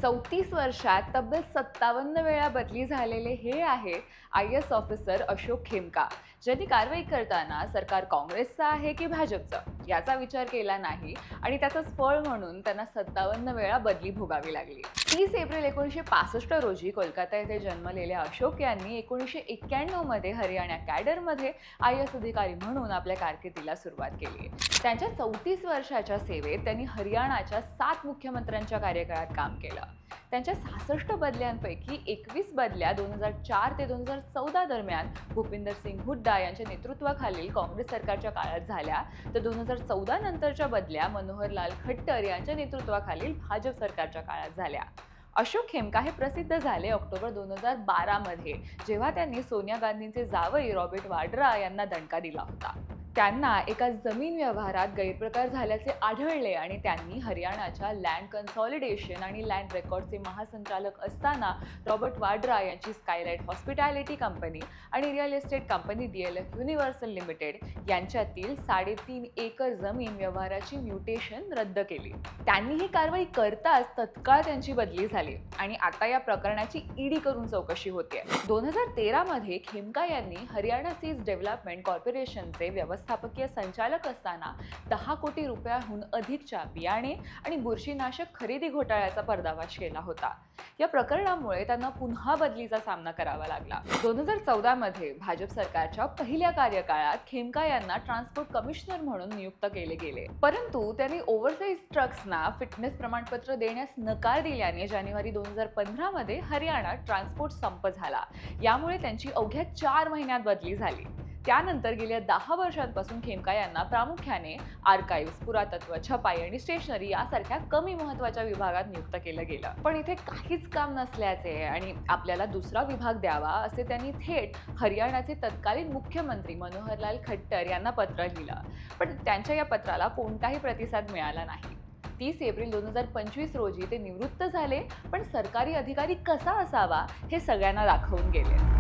34 वर्षात तब्बल 57 वेळा बदली झालेले हे आहे IAS ऑफिसर अशोक खेमका, ज्यांनी कारवाई करताना सरकार काँग्रेसचं आहे की भाजपचं याचा विचार केला नाही आणि त्याचंच फळ म्हणून त्यांना 57 वेळा बदली भोगावी लागली। 30 एप्रिल 1965 रोजी कोलकाता येथे जन्मलेल्या अशोक यांनी 1991 मध्ये हरियाणा कॅडरमध्ये IAS अधिकारी म्हणून आपल्या कारकिर्दीला सुरुवात केली। त्यांच्या 34 वर्षाच्या सेवेत त्यांनी हरियाणाच्या 7 मुख्यमंत्र्यांच्या कार्यकाळात काम केलं। त्यांच्या 66 बदल्यांपैकी 21 बदल्या 2004 ते 2014 दरम्यान भूपिंदर सिंग हुड्डा यांच्या नेतृत्वाखालील काँग्रेस सरकारच्या काळात झाल्या, तर 2014 नंतरच्या बदल्या मनोहरलाल खट्टर यांच्या नेतृत्वाखालील भाजप सरकारच्या काळात झाल्या। अशोक खेमका हे प्रसिद्ध झाले ऑक्टोबर 2012 मध्ये, जेव्हा त्यांनी सोनिया गांधींचे जावई रॉबर्ट वाड्रा यांना दणका दिला होता। त्यांना एका जमीन व्यवहारात गैरप्रकार झाल्याचे आढळले आणि त्यांनी हरियाणाच्या लँड कन्सॉलिडेशन आणि लँड रेकॉर्डचे महासंचालक असताना रॉबर्ट वाड्रा यांची स्कायलाइट हॉस्पिटॅलिटी कंपनी आणि real estate company DLF universal limited यांच्यातील 3.5 एकर जमीन व्यवहाराची म्युटेशन रद्द केली। त्यांनी ही कारवाई करताच तत्काळ त्यांची बदली झाली आणि आता या प्रकरणाची ईडी करून चौकशी होते। 2013 मध्ये खेमका यांनी हरियाणा सीज डेव्हलपमेंट कॉर्पोरेशनचे व्यवस्थापकीय संचालक असताना 10 कोटी रुपयांहून अधिकच्या बियाणे आणि बुरशीनाशक खरेदी घोटाळ्याचा पर्दाफाश केला होता। या प्रकरणामुळे त्यांना पुन्हा बदलीचा सामना करावा लागला। 2014 मध्ये भाजप सरकारच्या पहिल्या कार्यकाळात खेमका यांना ट्रान्सपोर्ट कमिशनर म्हणून नियुक्त केले गेले, परंतु त्यांनी ओव्हरसाइज ट्रक्सना फिटनेस प्रमाणपत्र देण्यास नकार दिल्याने जानेवारी 2015 मध्ये हरियाणा ट्रान्सपोर्ट संप झाला। यामुळे त्यांची अवघ्या 4 महिन्यात बदली झाली। त्यानंतर गेल्या 10 वर्षांपासून खेमका यांना प्रामुख्याने आर्काइव्ह्ज, पुरातत्व, छपाई आणि स्टेशनरी यासारख्या कमी महत्त्वाच्या विभागात नियुक्त केलं गेलं। पण इथे काहीच काम नसल्याचे आणि आपल्याला दुसरा विभाग द्यावा असे त्यांनी थेट हरियाणाचे तत्कालीन मुख्यमंत्री मनोहरलाल खट्टर यांना पत्र लिहिलं, पण त्यांच्या या पत्राला कोणताही प्रतिसाद मिळाला नाही। 30 एप्रिल 2025 रोजी ते निवृत्त झाले, पण सरकारी अधिकारी कसा असावा हे सगळ्यांना दाखवून गेले।